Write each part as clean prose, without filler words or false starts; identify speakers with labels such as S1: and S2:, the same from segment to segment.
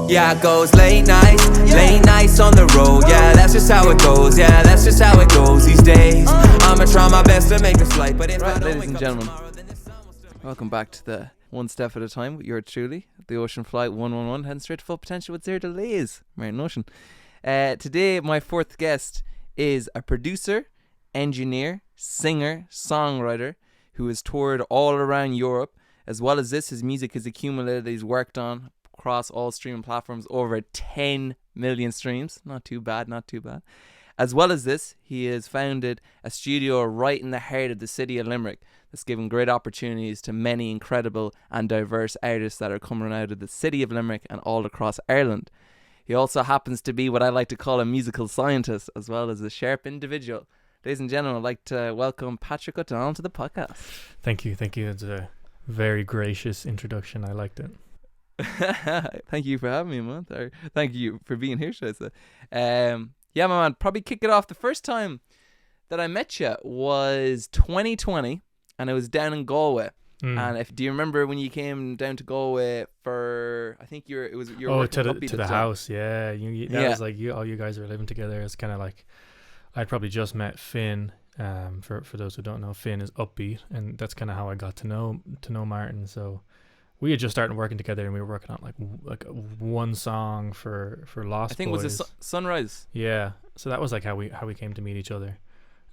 S1: Yeah, it goes late nights on the road. Yeah, that's just how it goes. Yeah, that's just how it goes these days. I'ma try my best to make this flight, but if I don't
S2: ladies
S1: wake
S2: and
S1: up
S2: gentlemen,
S1: tomorrow, then the sun will still
S2: welcome back to the One Step at a Time with yours truly, the Ocean Flight 111, heading straight to full potential with zero delays. Martin Ocean. Today, my fourth guest is a producer, engineer, singer, songwriter who has toured all around Europe. As well as this, his music has accumulated. He's worked on across all streaming platforms, over 10 million streams. Not too bad, not too bad. As well as this, he has founded a studio right in the heart of the city of Limerick that's given great opportunities to many incredible and diverse artists that are coming out of the city of Limerick and all across Ireland. He also happens to be what I like to call a musical scientist, as well as a sharp individual. Ladies and gentlemen, I'd like to welcome Patrick O'Donnell to the podcast.
S3: Thank you. It's a very gracious introduction. I liked it.
S2: Thank you for having me, man. Or thank you for being here, should I say. Yeah, my man, probably kick it off. The first time that I met you was 2020, and it was down in Galway. And do you remember when you came down to Galway for? I think you were working
S3: to the house. Yeah, was like all you guys were living together. It's kind of like I'd probably just met Finn. For those who don't know, Finn is Upbeat, and that's kind of how I got to know Martin. So we had just started working together, and we were working on like one song for Lost Boys.
S2: I think it was Sunrise.
S3: Yeah, so that was like how we came to meet each other.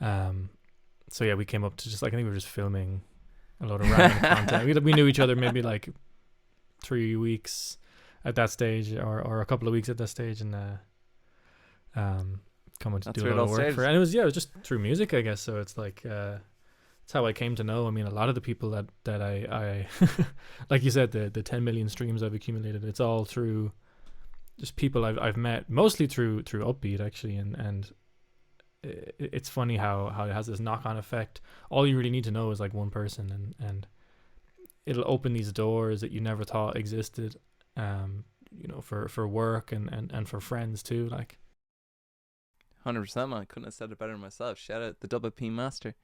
S3: So yeah, we came up to just like I think we were just filming a lot of random content. We knew each other maybe like 3 weeks at that stage, or a couple of weeks at that stage, and coming to do a lot of work for, and it was just through music, I guess. So it's like it's how I came to know. I mean, a lot of the people that I like you said, the 10 million streams I've accumulated, it's all through just people I've met, mostly through Upbeat actually, and it's funny how it has this knock-on effect. All you really need to know is like one person, and it'll open these doors that you never thought existed, for work and for friends too, like
S2: 100%, man. I couldn't have said it better myself. Shout out the Double P Master.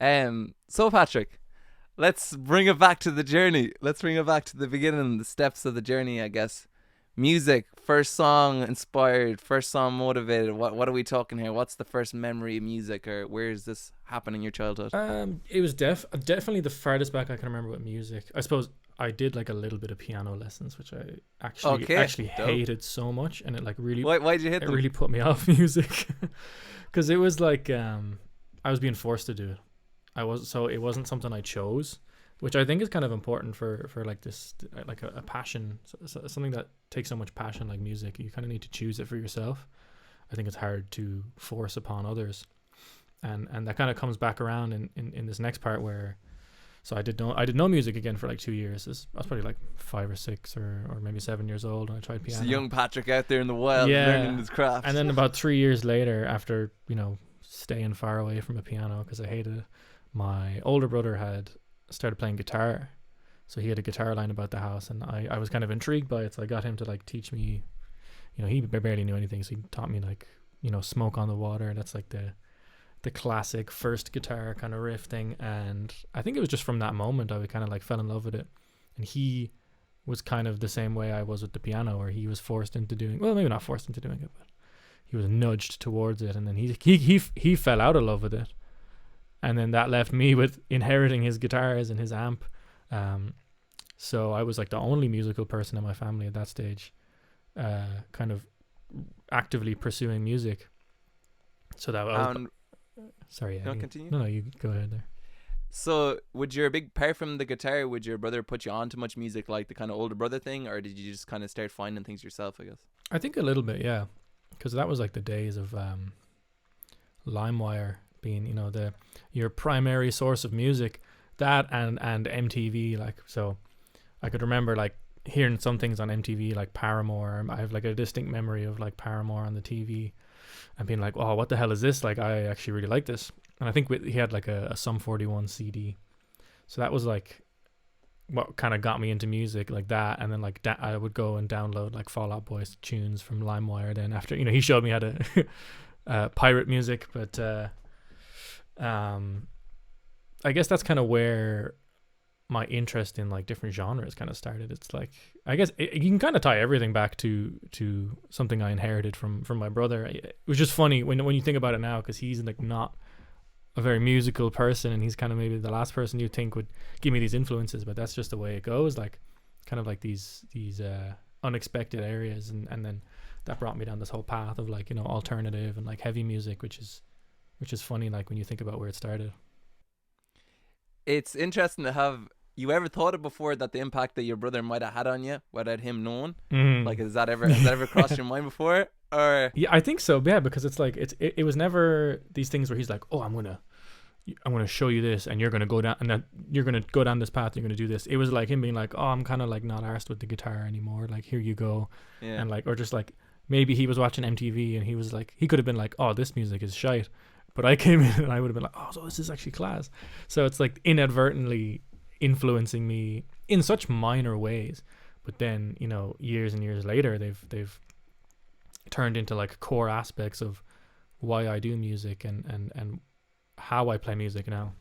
S2: So Patrick, let's bring it back to the journey. Let's bring it back to the beginning, the steps of the journey, I guess. Music, first song inspired, first song motivated. What are we talking here? What's the first memory of music, or where is this happen in your childhood?
S3: It was definitely the farthest back I can remember with music. I suppose I did like a little bit of piano lessons, which I actually
S2: dope.
S3: hated so much, and it like really
S2: why did you hate them?
S3: It really put me off music because it was like I was being forced to do it. It wasn't something I chose, which I think is kind of important for like this, like a passion, something that takes so much passion like music. You kind of need to choose it for yourself. I think it's hard to force upon others, and that kind of comes back around in this next part where. So I did know music again for like 2 years. I was probably like 5 or 6 or maybe 7 years old when I tried piano.
S2: It's a young Patrick out there in the wild learning his craft.
S3: And then about 3 years later, after staying far away from a piano because I hated it, my older brother had started playing guitar. So he had a guitar lying about the house, and I was kind of intrigued by it. So I got him to like teach me. He barely knew anything, so he taught me like Smoke on the Water. That's like the classic first guitar kind of riff thing, and I think it was just from that moment I kind of like fell in love with it. And he was kind of the same way I was with the piano, where he was forced into doing, well, maybe not forced into doing it, but he was nudged towards it, and then he fell out of love with it, and then that left me with inheriting his guitars and his amp. So I was like the only musical person in my family at that stage, kind of actively pursuing music. So that was sorry, yeah.
S2: Continue.
S3: No, you go ahead there.
S2: So, apart from the guitar, would your brother put you on to much music, like the kind of older brother thing, or did you just kind of start finding things yourself, I guess?
S3: I think a little bit, yeah, because that was like the days of LimeWire being, your primary source of music, that and MTV, like, so I could remember like hearing some things on MTV, like Paramore. I have like a distinct memory of like Paramore on the TV. And being like, oh, what the hell is this? Like, I actually really like this. And I think he had like a Sum 41 CD. So that was like what kind of got me into music, like that. And then like I would go and download like Fall Out Boy's tunes from LimeWire. Then after, he showed me how to pirate music. But I guess that's kind of where my interest in like different genres kind of started. It's like, I guess you can kind of tie everything back to something I inherited from my brother. It was just funny when you think about it now, because he's like not a very musical person, and he's kind of maybe the last person you think would give me these influences, but that's just the way it goes. Like kind of like these unexpected areas, and then that brought me down this whole path of like, you know, alternative and like heavy music, which is funny, like when you think about where it started.
S2: It's interesting to have you ever thought it before that the impact that your brother might have had on you without him knowing? Like, has that ever crossed your mind before? Or
S3: yeah, I think so. Yeah, because it's like it was never these things where he's like, oh, I'm gonna show you this, and you're gonna go down, and then you're gonna go down this path, you're gonna do this. It was like him being like, oh, I'm kind of like not arsed with the guitar anymore, like here you go.
S2: yeah.
S3: And like, or just like maybe he was watching MTV and he was like, he could have been like, oh, this music is shite, but I came in and I would have been like, oh, so this is actually class. So it's like inadvertently influencing me in such minor ways, but then, you know, years and years later, they've turned into like core aspects of why I do music and how I play music now.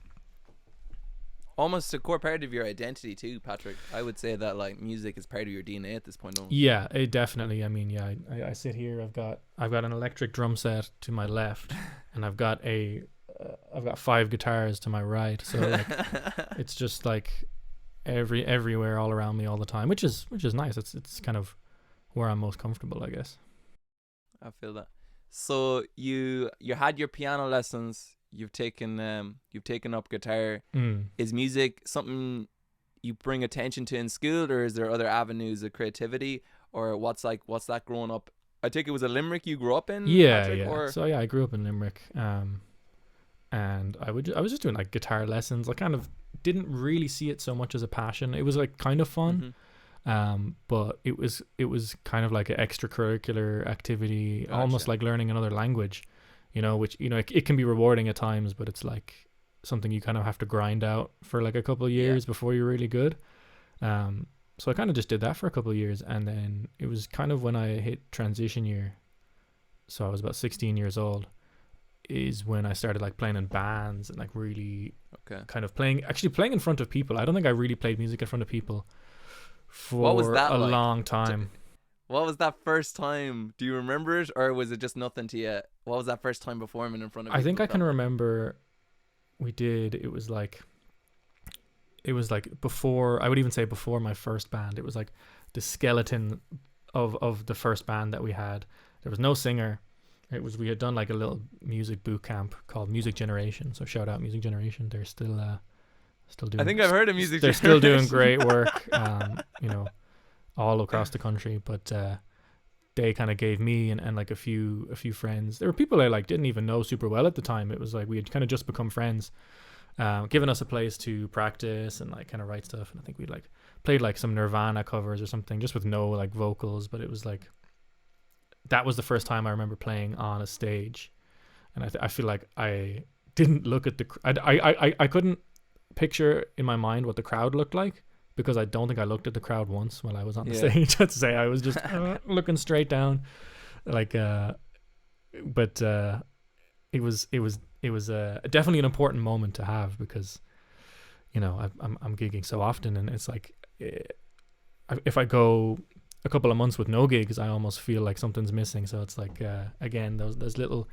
S2: Almost a core part of your identity too, Patrick. I would say that like music is part of your DNA at this point on.
S3: Yeah, it definitely. I mean, yeah, I sit here. I've got an electric drum set to my left, and I've got 5 guitars to my right. So like, it's just like everywhere, all around me, all the time, which is nice. It's kind of where I'm most comfortable, I guess.
S2: I feel that. So you had your piano lessons. You've taken up guitar. Is music something you bring attention to in school, or is there other avenues of creativity, or what's that growing up? I think it was a Limerick you grew up in.
S3: Yeah,
S2: Patrick,
S3: yeah.
S2: Or?
S3: So yeah, I grew up in Limerick, and I was just doing like guitar lessons. I kind of didn't really see it so much as a passion. It was like kind of fun, but it was kind of like an extracurricular activity,
S2: Gotcha.
S3: almost like learning another language. You know, which, you know, it can be rewarding at times, but it's like something you kind of have to grind out for like a couple of years before you're really good. So I kind of just did that for a couple of years, and then it was kind of when I hit transition year, so I was about 16 years old, is when I started like playing in bands and like really kind of playing in front of people. I don't think I really played music in front of people for a long time.
S2: What was that first time? Do you remember it, or was it just nothing to you? What was that first time performing in front of people?
S3: I think I can remember it was like before, I would even say before my first band. It was like the skeleton of the first band that we had. There was no singer. We had done like a little music boot camp called Music Generation. So shout out Music Generation. They're still doing,
S2: I think I've heard of Music
S3: They're
S2: Generation.
S3: still doing great work. You know, all across the country, but they kind of gave me and like a few friends. There were people I like didn't even know super well at the time. It was like we had kind of just become friends, giving us a place to practice and like kind of write stuff. And I think we'd like played like some Nirvana covers or something, just with no like vocals. But it was like, that was the first time I remember playing on a stage, and I feel like I didn't look at I couldn't picture in my mind what the crowd looked like, because I don't think I looked at the crowd once while I was on the stage. I'd say I was just looking straight down, like. But it was definitely an important moment to have, because, you know, I'm gigging so often, and it's like, if I go a couple of months with no gigs, I almost feel like something's missing. So it's like, again, those little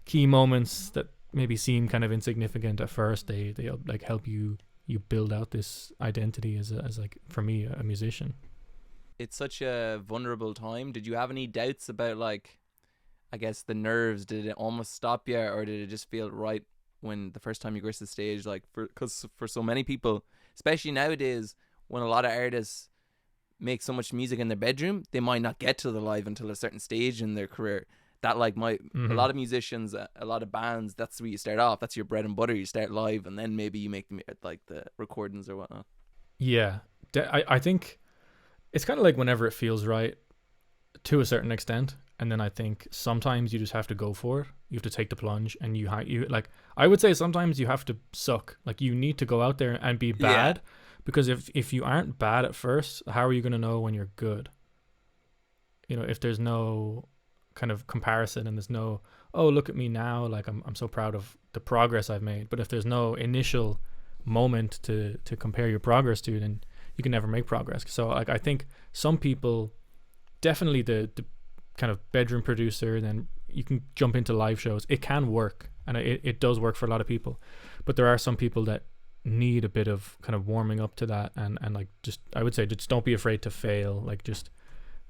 S3: key moments that maybe seem kind of insignificant at first, they like help you build out this identity as like, for me, a musician.
S2: It's such a vulnerable time. Did you have any doubts about, like, I guess the nerves? Did it almost stop you, or did it just feel right when the first time you graced the stage? Like, because for so many people, especially nowadays, when a lot of artists make so much music in their bedroom, they might not get to the live until a certain stage in their career. That like a lot of musicians, a lot of bands, that's where you start off. That's your bread and butter. You start live, and then maybe you make like the recordings or whatnot.
S3: Yeah, I think it's kind of like whenever it feels right, to a certain extent. And then I think sometimes you just have to go for it. You have to take the plunge, and you like, I would say sometimes you have to suck. Like, you need to go out there and be bad, because if you aren't bad at first, how are you going to know when you're good? You know, if there's no kind of comparison, and there's no, oh, look at me now, like I'm so proud of the progress I've made. But if there's no initial moment to compare your progress to, then you can never make progress. So like I think some people, definitely the kind of bedroom producer, then you can jump into live shows. It can work, and it does work for a lot of people, but there are some people that need a bit of kind of warming up to that, and like, just, I would say, just don't be afraid to fail. Like, just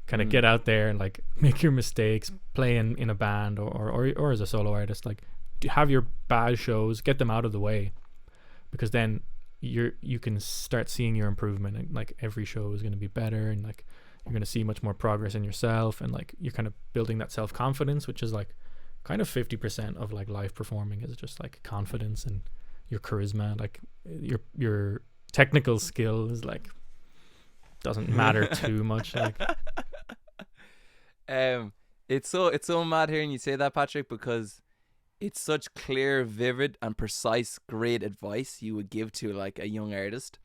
S3: kind of get out there and like make your mistakes, play in a band or as a solo artist. Like, have your bad shows, get them out of the way, because then you can start seeing your improvement, and like every show is going to be better, and like you're going to see much more progress in yourself, and like you're kind of building that self-confidence, which is like kind of 50% of like live performing, is just like confidence and your charisma. Like your technical skill is like doesn't matter too much. Like
S2: it's so mad hearing you say that, Patrick, because it's such clear, vivid and precise, great advice you would give to like a young artist,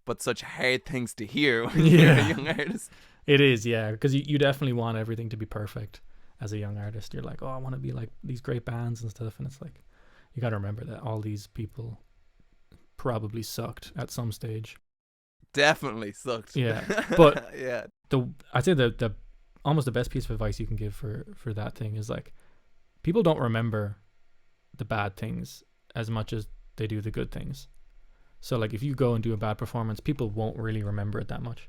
S2: but such hard things to hear when you're a young artist.
S3: It is, yeah, because you definitely want everything to be perfect as a young artist. You're like, oh, I want to be like these great bands and stuff, and it's like, you got to remember that all these people probably sucked at some stage.
S2: Definitely sucked.
S3: Yeah, but
S2: yeah,
S3: I'd say the almost the best piece of advice you can give for that thing is like, people don't remember the bad things as much as they do the good things. So like, if you go and do a bad performance, people won't really remember it that much.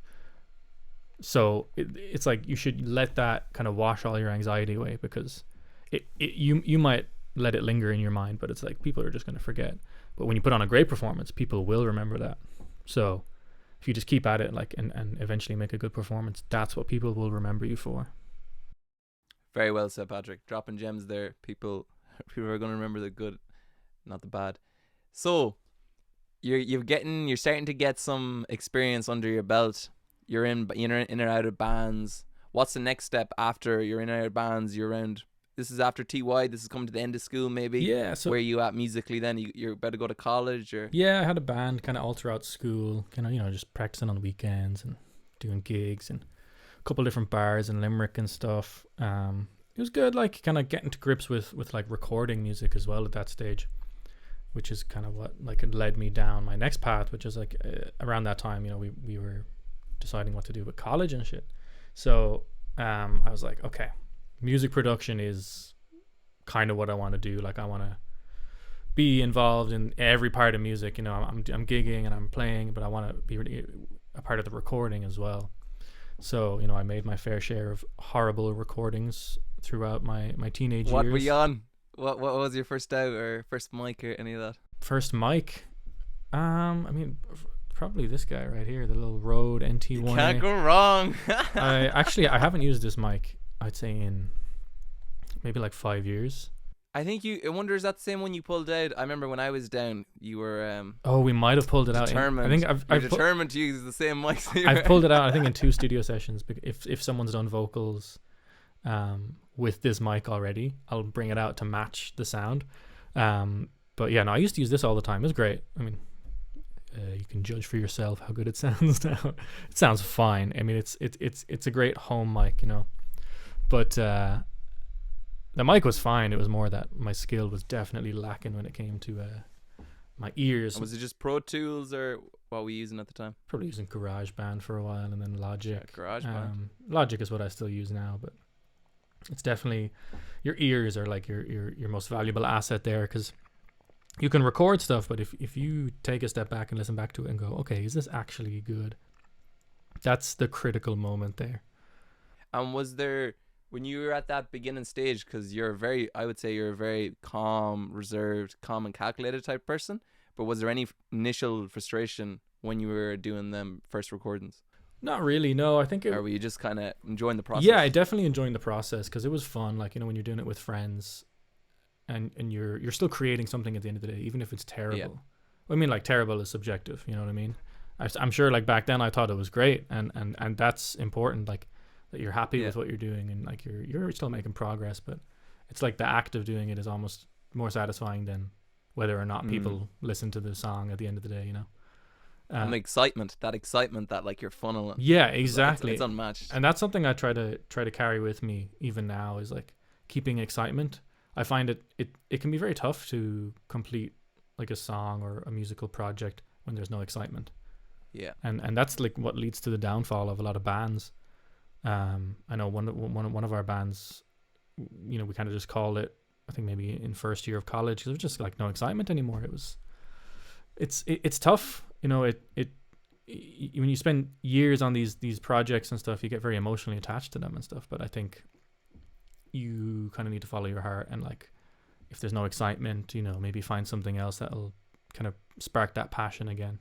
S3: So it's like, you should let that kind of wash all your anxiety away, because you might let it linger in your mind, but it's like, people are just going to forget. But when you put on a great performance, people will remember that. So if you just keep at it, like, and eventually make a good performance, that's what people will remember you for.
S2: Very well said, Patrick. Dropping gems there. People are going to remember the good, not the bad. So you're starting to get some experience under your belt. You're in and out of bands. What's the next step after you're in and out of bands? You're around. This is after TY. This is coming to the end of school, maybe.
S3: Yeah. So
S2: where are you at musically then? You're about to go to college, or?
S3: Yeah, I had a band kind of all throughout school. Kind of, just practicing on the weekends and doing gigs and a couple different bars in Limerick and stuff. It was good, like, kind of getting to grips with like recording music as well at that stage, which is kind of what like it led me down my next path, which is like around that time, we were deciding what to do with college and shit. So I was like, okay, music production is kind of what I want to do. Like, I want to be involved in every part of music. I'm gigging and I'm playing, but I want to be really a part of the recording as well. So I made my fair share of horrible recordings throughout my teenage years.
S2: What were you on? What was your first out or first mic or any of that?
S3: First mic, I mean, probably this guy right here, the little Rode NT1.
S2: You can't go wrong.
S3: I haven't used this mic, I'd say, in maybe like 5 years.
S2: I think I wonder, is that the same one you pulled out? I remember when I was down, you were
S3: we might have pulled it
S2: determined.
S3: out. I think I've
S2: determined to use the same mic.
S3: I've pulled it out, I think, in 2 studio sessions. If someone's done vocals with this mic already, I'll bring it out to match the sound. But yeah, no, I used to use this all the time. It was great. I mean, you can judge for yourself how good it sounds now. It sounds fine. I mean, it's a great home mic, but the mic was fine. It was more that my skill was definitely lacking when it came to my ears.
S2: And was it just Pro Tools, or what were you using at the time?
S3: Probably using GarageBand for a while, and then Logic.
S2: Yeah, GarageBand.
S3: Logic is what I still use now, but it's definitely, your ears are like your most valuable asset there, because you can record stuff, but if you take a step back and listen back to it and go, okay, is this actually good? That's the critical moment there.
S2: And was there, when you were at that beginning stage, because I would say you're a very calm, reserved, calm and calculated type person, but was there any initial frustration when you were doing them first recordings?
S3: Not really, no. I think
S2: or were you just kind of enjoying the process?
S3: Yeah, I definitely enjoying the process, because it was fun. Like, when you're doing it with friends, and you're still creating something at the end of the day, even if it's terrible. Yeah. I mean, like, terrible is subjective, you know what I mean? I'm sure, like, back then I thought it was great, and that's important, like, that you're happy with what you're doing, and like you're still making progress, but it's like the act of doing it is almost more satisfying than whether or not people listen to the song at the end of the day,
S2: and the excitement that like you're funneling.
S3: Yeah, exactly.
S2: It's unmatched.
S3: And that's something I try to carry with me even now, is like keeping excitement. I find it can be very tough to complete like a song or a musical project when there's no excitement.
S2: Yeah.
S3: And that's like what leads to the downfall of a lot of bands. I know one of our bands, you know, we kind of just called it, I think maybe in first year of college, there was just like no excitement anymore. It's tough, you know. When you spend years on these projects and stuff, you get very emotionally attached to them and stuff. But I think you kind of need to follow your heart, and like, if there's no excitement, you know, maybe find something else that'll kind of spark that passion again.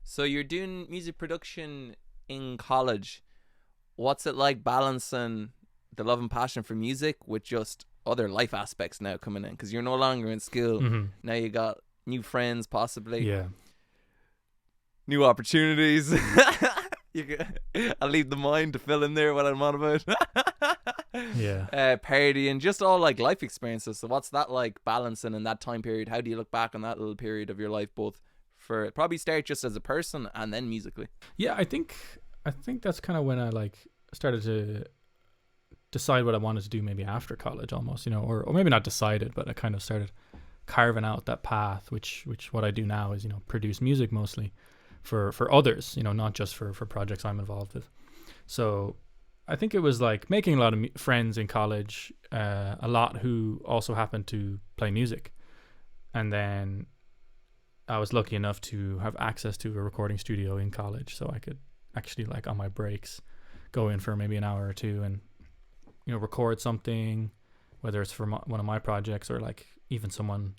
S2: So you're doing music production in college. What's it like balancing the love and passion for music with just other life aspects now coming in? Because you're no longer in school.
S3: Mm-hmm.
S2: Now you got new friends, possibly.
S3: Yeah.
S2: New opportunities. I'll leave the mind to fill in there what I'm on about.
S3: Yeah.
S2: Partying, just all like life experiences. So what's that like balancing in that time period? How do you look back on that little period of your life, both for probably start just as a person and then musically?
S3: Yeah, I think that's kind of when I like started to decide what I wanted to do maybe after college almost, you know, or maybe not decided, but I kind of started carving out that path, which what I do now is, you know, produce music mostly for others, you know, not just for projects I'm involved with. So I think it was like making a lot of friends in college, a lot who also happened to play music. And then I was lucky enough to have access to a recording studio in college, so I could actually, like, on my breaks, go in for maybe an hour or two and, you know, record something, whether it's for one of my projects or like even someone,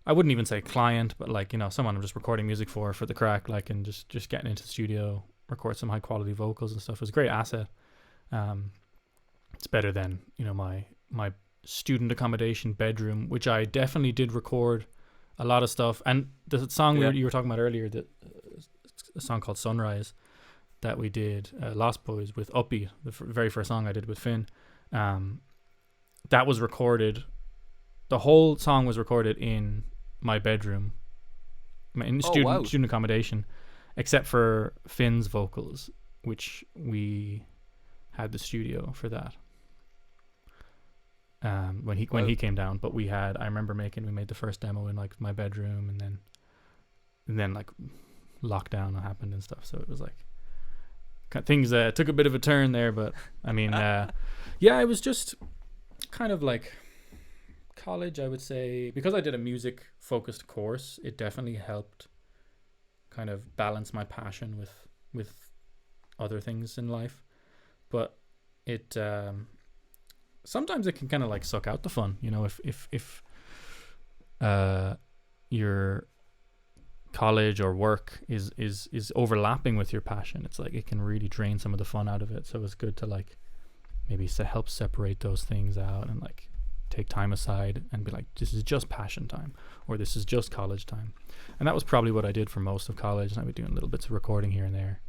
S3: I wouldn't even say client, but like, you know, someone I'm just recording music for the crack, like, and just getting into the studio, record some high quality vocals and stuff. It was a great asset. It's better than, you know, my student accommodation bedroom, which I definitely did record a lot of stuff. And the song you were talking about earlier, a song called Sunrise that we did, Lost Boys with Uppy, the very first song I did with Finn, that was recorded, the whole song was recorded in my bedroom, in student accommodation, except for Finn's vocals, which we had the studio for that when he came down. But I remember we made the first demo in like my bedroom, and then like lockdown happened and stuff, so it was like things took a bit of a turn there. But I mean, yeah, it was just kind of like college, I would say, because I did a music focused course, it definitely helped kind of balance my passion with other things in life. But it sometimes it can kind of like suck out the fun, you know, if your college or work is overlapping with your passion. It's like it can really drain some of the fun out of it. So it's good to like maybe help separate those things out and like take time aside and be like, this is just passion time, or this is just college time. And that was probably what I did for most of college, and I was doing little bits of recording here and there.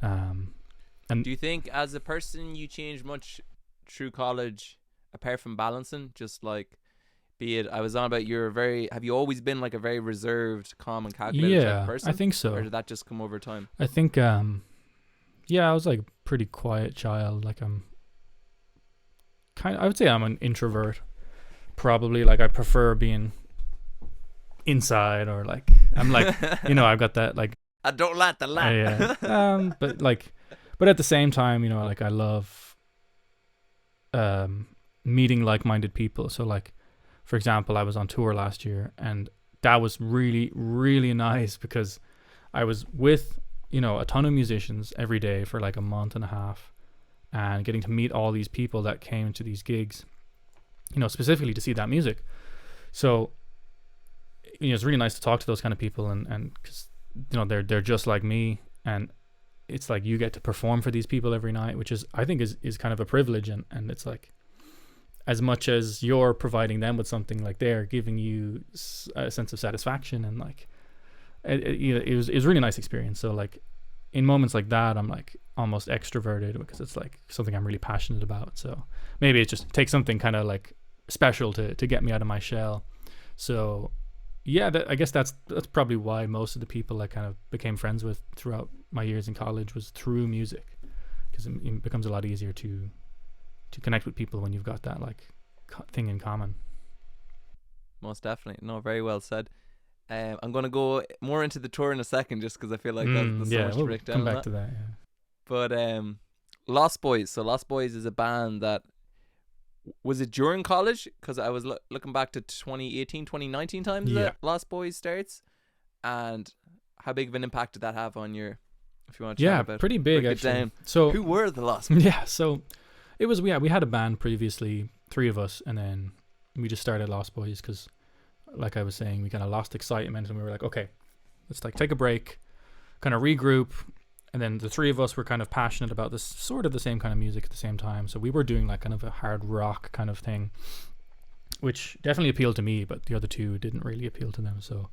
S3: And
S2: do you think as a person you changed much through college, apart from balancing, just like, be it, I was on about have you always been like a very reserved, calm and calculated type of person?
S3: I think so.
S2: Or did that just come over time?
S3: I think I was like a pretty quiet child. Like I would say I'm an introvert. Probably, like, I prefer being inside, or like I'm like, you know, I've got that like
S2: I don't like the light.
S3: Yeah. But at the same time, you know, like I love meeting like-minded people. So like, for example, I was on tour last year, and that was really, really nice because I was with, you know, a ton of musicians every day for like a month and a half, and getting to meet all these people that came to these gigs, you know, specifically to see that music. So, you know, it's really nice to talk to those kind of people, and because, you know, they're just like me, and it's like you get to perform for these people every night, which is, I think, is kind of a privilege, and it's like, as much as you're providing them with something, like they're giving you a sense of satisfaction, and like it was a really nice experience. So like in moments like that, I'm like almost extroverted because it's like something I'm really passionate about. So maybe it just takes something kind of like special to get me out of my shell. So yeah, I guess that's probably why most of the people I kind of became friends with throughout my years in college was through music, because it becomes a lot easier to connect with people when you've got that like thing in common.
S2: Most definitely. No, very well said. I'm going to go more into the tour in a second, just because I feel like there's so much to
S3: we'll
S2: break down
S3: come
S2: on
S3: back
S2: that.
S3: to that. Yeah.
S2: But Lost Boys. So Lost Boys is a band that, was it during college? Because I was looking back to 2018, 2019 times that Lost Boys starts. And how big of an impact did that have on your, if you want to chat about
S3: pretty big
S2: break
S3: actually.
S2: it down.
S3: So
S2: who were the Lost Boys?
S3: Yeah, so it was, we had a band previously, 3 of us, and then we just started Lost Boys because, like I was saying, we kind of lost excitement and we were like, okay, let's like take a break, kind of regroup. And then the 3 of us were kind of passionate about this sort of the same kind of music at the same time. So we were doing like kind of a hard rock kind of thing, which definitely appealed to me, but the other 2 didn't really appeal to them. So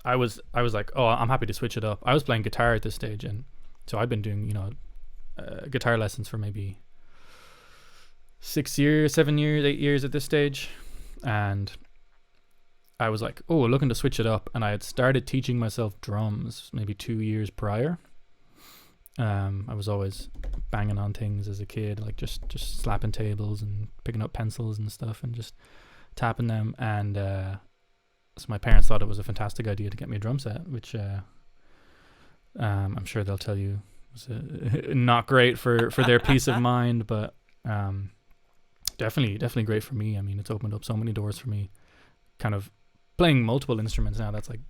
S3: I was like, oh, I'm happy to switch it up. I was playing guitar at this stage, and so I'd been doing, guitar lessons for maybe 6 years, 7 years, 8 years at this stage. And I was like, oh, looking to switch it up. And I had started teaching myself drums maybe 2 years prior. I was always banging on things as a kid, like just slapping tables and picking up pencils and stuff and just tapping them. And so my parents thought it was a fantastic idea to get me a drum set, which I'm sure they'll tell you was not great for their peace of mind, but definitely great for me. I mean, it's opened up so many doors for me, kind of playing multiple instruments now. That's like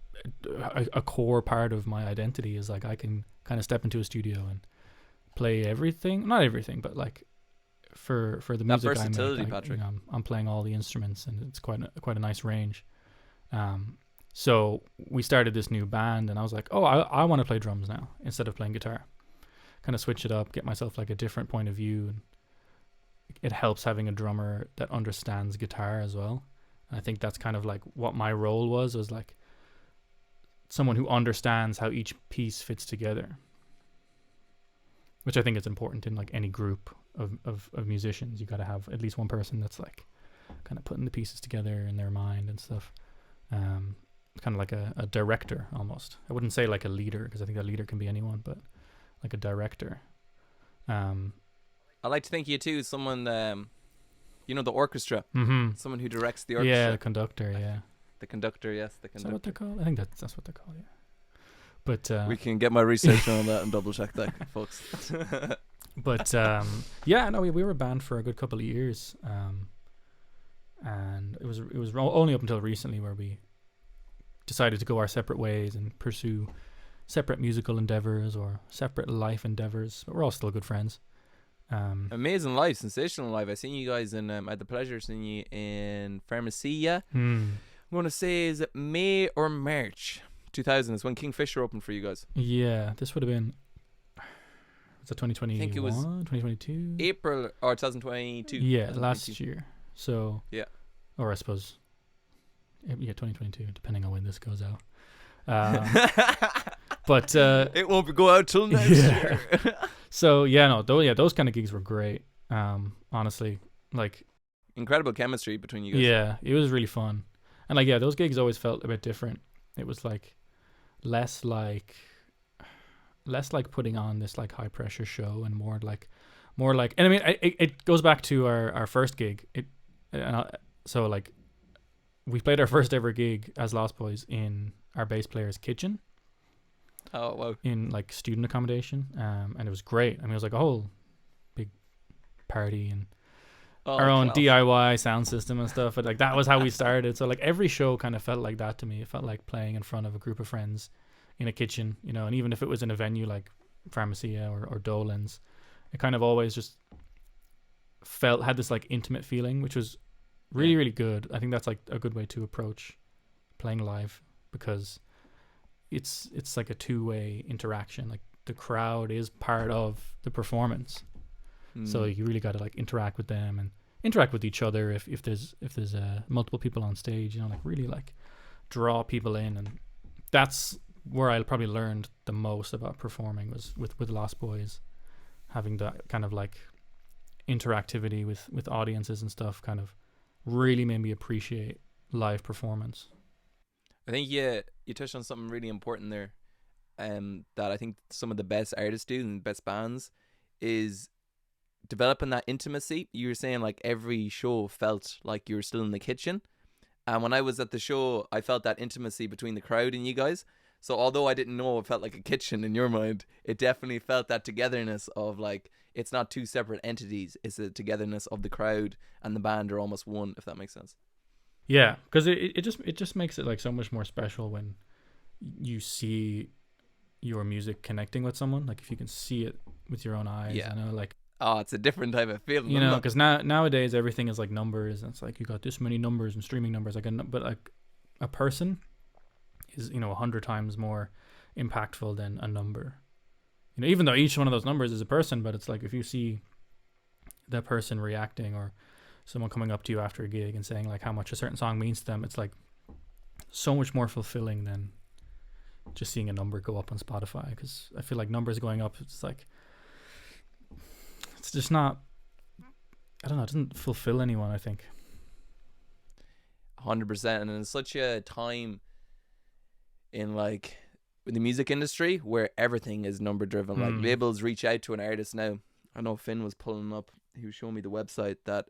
S3: a core part of my identity, is like I can kind of step into a studio and play everything, not everything, but like for the music
S2: that versatility,
S3: I make,
S2: Patrick.
S3: I'm playing all the instruments, and it's quite a nice range. So we started this new band, and I was like, oh, I want to play drums now instead of playing guitar. Kind of switch it up, get myself like a different point of view, and it helps having a drummer that understands guitar as well. And I think that's kind of like what my role was like someone who understands how each piece fits together, which I think is important in like any group of musicians. You got to have at least one person that's like kind of putting the pieces together in their mind and stuff. Kind of like a director almost. I wouldn't say like a leader, because I think a leader can be anyone, but like a director.
S2: I like to think you too, someone, the orchestra.
S3: Mm-hmm.
S2: Someone who directs the orchestra.
S3: Yeah, the conductor, yeah.
S2: The conductor, yes, the conductor.
S3: Is that what they're called? I think that's what they're called, yeah. But
S2: we can get my research on that and double check that, folks.
S3: But we were banned for a good couple of years, and it was only up until recently where we decided to go our separate ways and pursue separate musical endeavors or separate life endeavors. But we're all still good friends.
S2: Amazing life, sensational life. I seen you guys in. I had the pleasure of seeing you in Pharmacia. I'm going to say, is it May or March 2000 is when Kingfisher opened for you guys.
S3: Yeah, this would have been. Was it 2021?
S2: I think it was
S3: 2022.
S2: April or 2022.
S3: Yeah, last year. So
S2: yeah,
S3: or I suppose 2022, depending on when this goes out. But
S2: it won't go out till next year.
S3: So those kind of gigs were great. Honestly, like
S2: incredible chemistry between you guys.
S3: Yeah, it was really fun, and like those gigs always felt a bit different. It was like less like putting on this like high pressure show, and more like, and I mean it goes back to our first gig. So like we played our first ever gig as Lost Boys in our bass player's kitchen.
S2: Oh wow!
S3: In like student accommodation, and it was great. I mean, it was like a whole big party and our own DIY sound system and stuff. But like that was how we started. So like every show kind of felt like that to me. It felt like playing in front of a group of friends in a kitchen, and even if it was in a venue like Pharmacia or Dolan's, it kind of always just had this like intimate feeling, which was really, really good. I think that's like a good way to approach playing live, because it's like a two-way interaction. Like the crowd is part of the performance, so you really got to like interact with them and interact with each other. If there's multiple people on stage, like really like draw people in. And that's where I probably learned the most about performing, was with Lost Boys, having that kind of like interactivity with audiences and stuff. Kind of really made me appreciate live performance.
S2: I think you touched on something really important there, that I think some of the best artists do and best bands is developing that intimacy. You were saying like every show felt like you were still in the kitchen, And when I was at the show, I felt that intimacy between the crowd and you guys. So although I didn't know it felt like a kitchen in your mind, it definitely felt that togetherness of like, it's not two separate entities. It's a togetherness of the crowd and the band are almost one, if that makes sense.
S3: Yeah, because it just makes it like so much more special when you see your music connecting with someone. Like if you can see it with your own eyes,
S2: Yeah.
S3: you know, like,
S2: Oh, it's a different type of feeling.
S3: you know, because nowadays everything is like numbers, and it's like you got this many numbers and streaming numbers, but like a person is, you know, 100 times more impactful than a number. You know, even though each one of those numbers is a person, but it's like if you see that person reacting, or someone coming up to you after a gig and saying like how much a certain song means to them, it's like so much more fulfilling than just seeing a number go up on Spotify. Because I feel like numbers going up, it's like, it's just not, I don't know, it doesn't fulfill anyone, I think.
S2: 100%. And in such a time in like the music industry where everything is number driven, like labels reach out to an artist now. I know Finn was pulling up, he was showing me the website that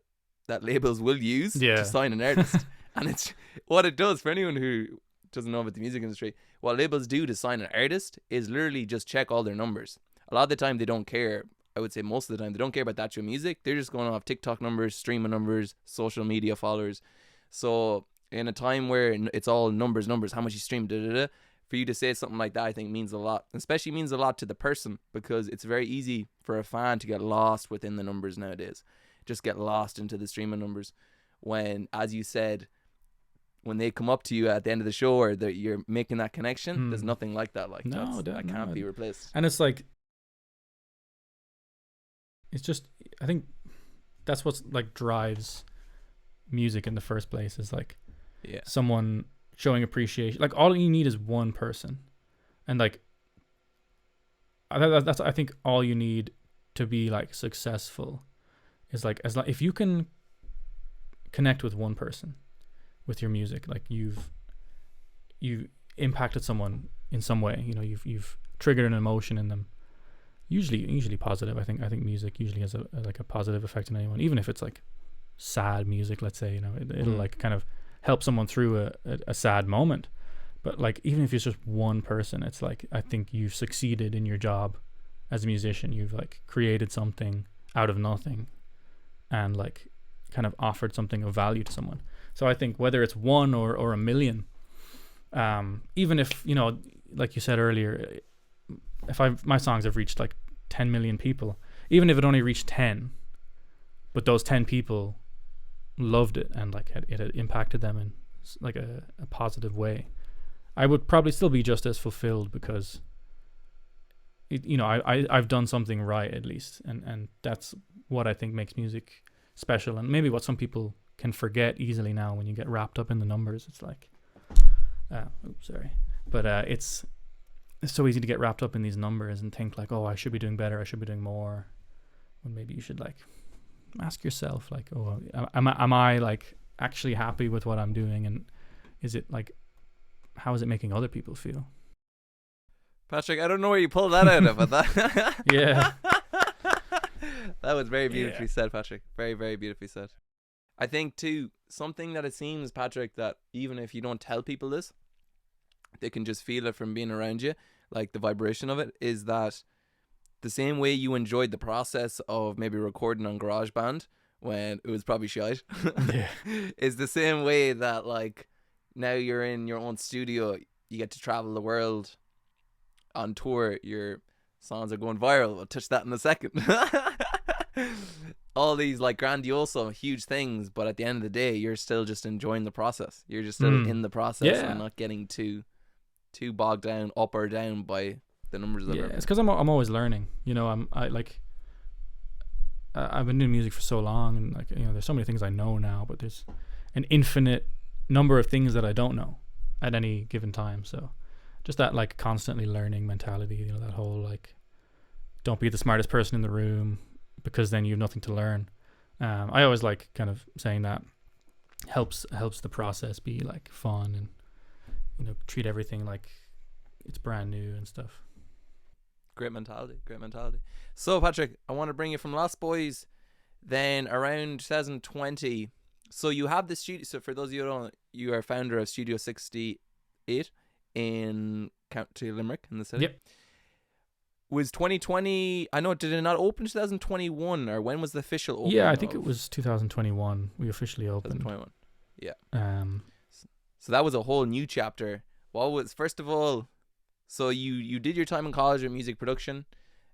S2: labels will use to sign an artist. And it's what it does for anyone who doesn't know about the music industry. What labels do to sign an artist is literally just check all their numbers. A lot of the time they don't care. I would say most of the time they don't care about the actual music. They're just going off TikTok numbers, streaming numbers, social media followers. So in a time where it's all numbers, how much you stream, for you to say something like that, I think means a lot. Especially means a lot to the person, because it's very easy for a fan to get lost within the numbers nowadays. Just get lost into the streaming numbers. When, as you said, when they come up to you at the end of the show, or that you're making that connection, there's nothing like that. Like that can't be replaced.
S3: And it's like, it's just, I think that's what's like drives music in the first place, is like someone showing appreciation. Like all you need is one person, and like that's I think all you need to be like successful is like, if you can connect with one person with your music, like you've impacted someone in some way, you know, you've triggered an emotion in them, usually positive. I think music usually has a positive effect on anyone, even if it's like sad music, let's say, you know, it'll like kind of help someone through a sad moment. But like even if it's just one person, it's like, I think you've succeeded in your job as a musician. You've like created something out of nothing and like kind of offered something of value to someone. So I think whether it's one or a million, even if, you know, like you said earlier, if my songs have reached like 10 million people, even if it only reached 10, but those 10 people loved it and like it had impacted them in like a positive way, I would probably still be just as fulfilled, because you know, I've done something right at least, and that's what I think makes music special, and maybe what some people can forget easily now when you get wrapped up in the numbers. It's like it's so easy to get wrapped up in these numbers and think like, oh, I should be doing better, I should be doing more, when maybe you should like ask yourself like, oh, am I like actually happy with what I'm doing, and is it like, how is it making other people feel?
S2: Patrick, I don't know where you pulled that out of, but that
S3: yeah,
S2: that was very beautifully said, Patrick. Very, very beautifully said. I think too, something that it seems, Patrick, that even if you don't tell people this, they can just feel it from being around you, like the vibration of it, is that the same way you enjoyed the process of maybe recording on GarageBand when it was probably shite, is the same way that like now you're in your own studio, you get to travel the world on tour, your songs are going viral. We'll touch that in a second. All these like grandiose, huge things, but at the end of the day, you're still just enjoying the process. You're just still in the process and not getting too bogged down up or down by the numbers of it.
S3: It's because I'm always learning. You know, I've been doing music for so long, and like, you know, there's so many things I know now, but there's an infinite number of things that I don't know at any given time. So just that like constantly learning mentality, you know, that whole like, don't be the smartest person in the room, because then you have nothing to learn. I always like kind of saying that helps the process be like fun, and you know, treat everything like it's brand new and stuff.
S2: Great mentality. So Patrick, I want to bring you from Lost Boys, then around 2020, So you have the studio. So for those of you who don't know, you are founder of Studio 68 in Country Limerick in the city.
S3: Yep.
S2: Was 2020? I know. Did it not open 2021, or when was the official opening?
S3: Yeah, I think it was 2021. We officially opened.
S2: 2021. Yeah.
S3: So
S2: that was a whole new chapter. What was, first of all? So you did your time in college with music production.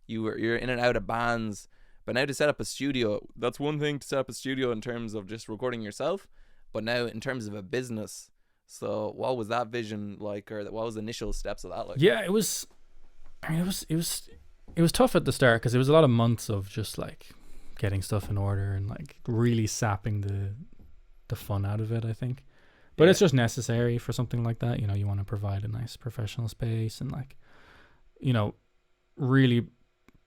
S2: You're in and out of bands, but now to set up a studio, that's one thing to set up a studio in terms of just recording yourself. But now in terms of a business, so what was that vision like, or what was the initial steps of that like?
S3: Yeah, it was. I mean, it was tough at the start because it was a lot of months of just like getting stuff in order and like really sapping the fun out of it, I think. But it's just necessary for something like that. You know, you want to provide a nice professional space and like, you know, really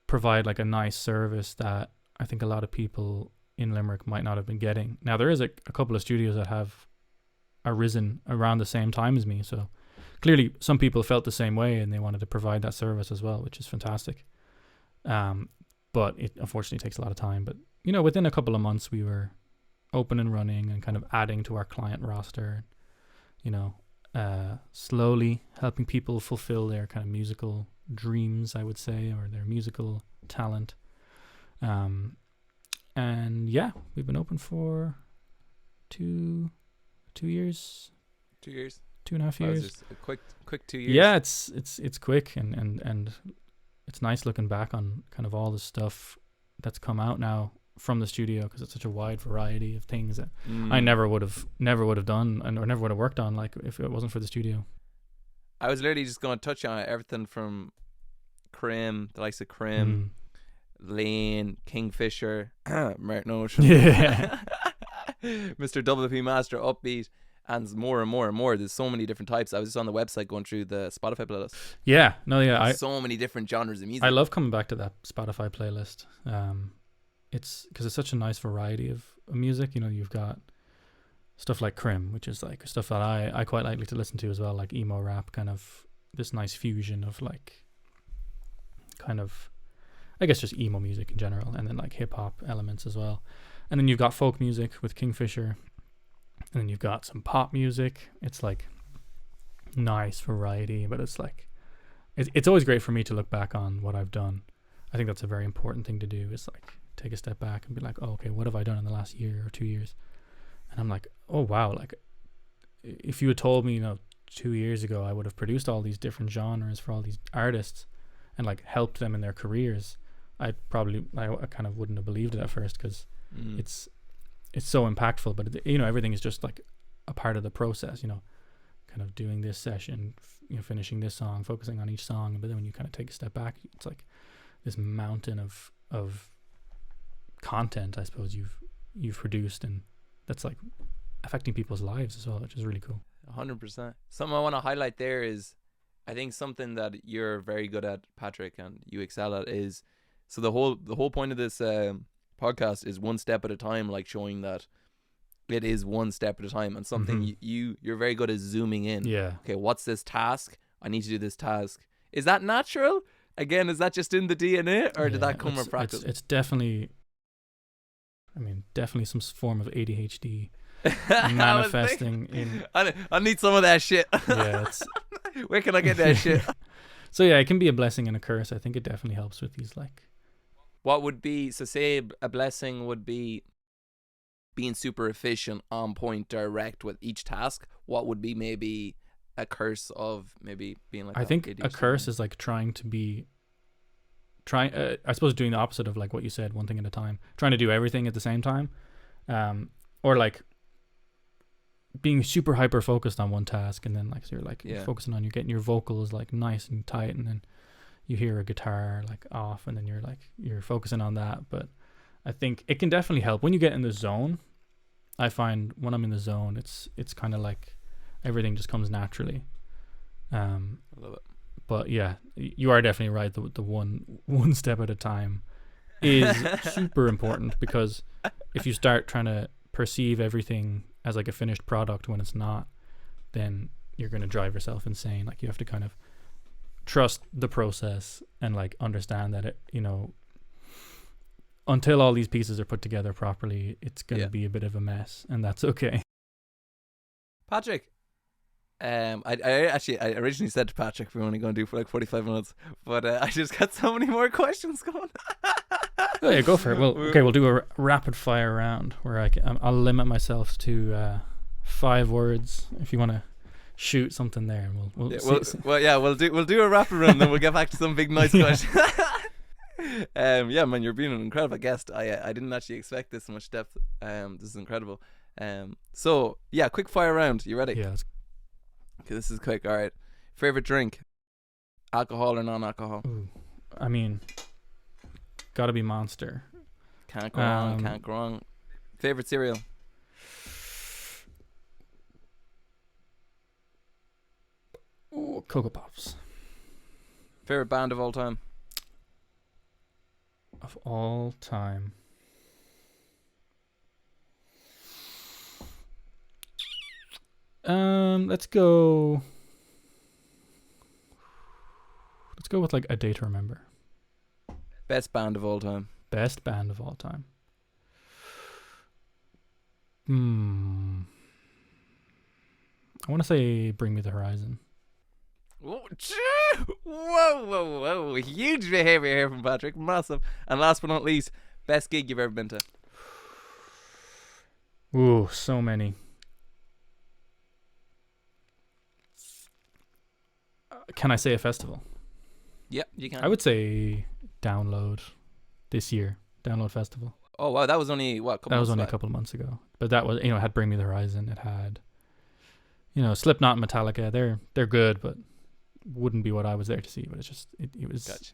S3: provide like a nice service that I think a lot of people in Limerick might not have been getting. Now there is a couple of studios that have arisen around the same time as me, so clearly some people felt the same way and they wanted to provide that service as well, which is fantastic. But it unfortunately takes a lot of time. But you know, within a couple of months we were open and running and kind of adding to our client roster, you know, slowly helping people fulfill their kind of musical dreams, I would say, or their musical talent. And yeah, we've been open for 2 years.
S2: 2 years.
S3: 2.5 years.
S2: Just a quick 2 years.
S3: Yeah, it's quick and it's nice looking back on kind of all the stuff that's come out now from the studio, because it's such a wide variety of things that I never would have done or never would have worked on, like if it wasn't for the studio.
S2: I was literally just going to touch on everything from Crim, the likes of Crim, Lane, Kingfisher, Martin Ocean,
S3: Yeah.
S2: Mr. WP Master, Upbeat, and more and more and more. There's so many different types. I was just on the website going through the Spotify playlist.
S3: Yeah, no, yeah.
S2: So many different genres of music.
S3: I love coming back to that Spotify playlist. It's because it's such a nice variety of music. You know, you've got stuff like Crim, which is like stuff that I quite like to listen to as well, like emo rap, kind of this nice fusion of like kind of, I guess, just emo music in general, and then like hip hop elements as well. And then you've got folk music with Kingfisher, and then you've got some pop music. It's like nice variety, but it's like it's always great for me to look back on what I've done. I think that's a very important thing to do, is like take a step back and be like, oh, okay, what have I done in the last year or 2 years? And I'm like, oh wow, like if you had told me, you know, 2 years ago I would have produced all these different genres for all these artists and like helped them in their careers, I kind of wouldn't have believed it at first, because it's so impactful. But you know, everything is just like a part of the process, you know, kind of doing this session, you know, finishing this song, focusing on each song. But then when you kind of take a step back, it's like this mountain of content, I suppose, you've produced, and that's like affecting people's lives as well, which is really cool.
S2: 100%. Something I want to highlight there is, I think something that you're very good at, Patrick, and you excel at, is, so the whole point of this podcast is one step at a time, like showing that it is one step at a time, and something you're very good at zooming in.
S3: Yeah.
S2: Okay, what's this task? I need to do this task. Is that natural? Again, is that just in the DNA, or did that come from practice?
S3: It's definitely, I mean, definitely some form of ADHD manifesting in.
S2: I need some of that shit.
S3: Yeah,
S2: where can I get that shit?
S3: So yeah, it can be a blessing and a curse. I think it definitely helps with these, like.
S2: What would be, so say a blessing would be being super efficient, on point, direct with each task. What would be maybe a curse of maybe being like,
S3: I think a curse is like I suppose doing the opposite of like what you said, one thing at a time, trying to do everything at the same time, or like being super hyper focused on one task, and then like, so you're like you're focusing on, you're getting your vocals like nice and tight, and then you hear a guitar like off, and then you're focusing on that. But I think it can definitely help when you get in the zone. I find when I'm in the zone, it's kind of like everything just comes naturally. I love it. But yeah, you are definitely right. The one step at a time is super important, because if you start trying to perceive everything as like a finished product when it's not, then you're going to drive yourself insane. Like, you have to kind of trust the process and like understand that it, you know, until all these pieces are put together properly, it's going to be a bit of a mess, and that's okay.
S2: Patrick, I originally said to Patrick we were only going to do for like 45 minutes, but I just got so many more questions going.
S3: Oh yeah, go for it. Well, okay, we'll do a rapid fire round where I'll limit myself to 5 words. If you want to shoot something there, and
S2: we'll do a rapid round, then we'll get back to some big nice questions. Yeah, man, you're being an incredible guest. I didn't actually expect this much depth. This is incredible. So yeah, quick fire round. You ready?
S3: Yeah.
S2: Okay, this is quick. All right. Favorite drink? Alcohol or non-alcohol?
S3: Ooh, I mean, gotta be Monster.
S2: Can't go wrong. Can't go wrong. Favorite cereal?
S3: Ooh, Cocoa Pops.
S2: Favorite band of all time?
S3: Of all time. Let's go with like A Day to Remember.
S2: Best band of all time?
S3: Best band of all time. I want to say Bring Me the Horizon.
S2: Whoa, huge behavior here from Patrick, massive. And last but not least, best gig you've ever been to?
S3: Ooh, so many. Can I say a festival?
S2: Yeah, you can.
S3: I would say Download this year. Download Festival.
S2: Oh wow, that was only a couple
S3: of months ago. But that was, it had Bring Me the Horizon. It had, Slipknot and Metallica. They're good, but wouldn't be what I was there to see. But it's just it was.
S2: Gotcha.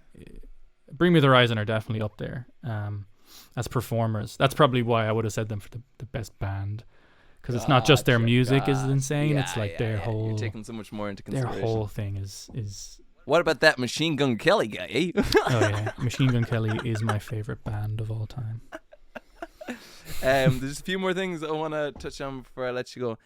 S3: Bring Me the Horizon are definitely up there as performers. That's probably why I would have said them for the best band, because it's not just their music is insane. It's like their whole.
S2: You're taking so much more into consideration.
S3: Their whole thing is.
S2: What about that Machine Gun Kelly guy? Eh?
S3: Oh yeah, Machine Gun Kelly is my favorite band of all time.
S2: There's a few more things I want to touch on before I let you go.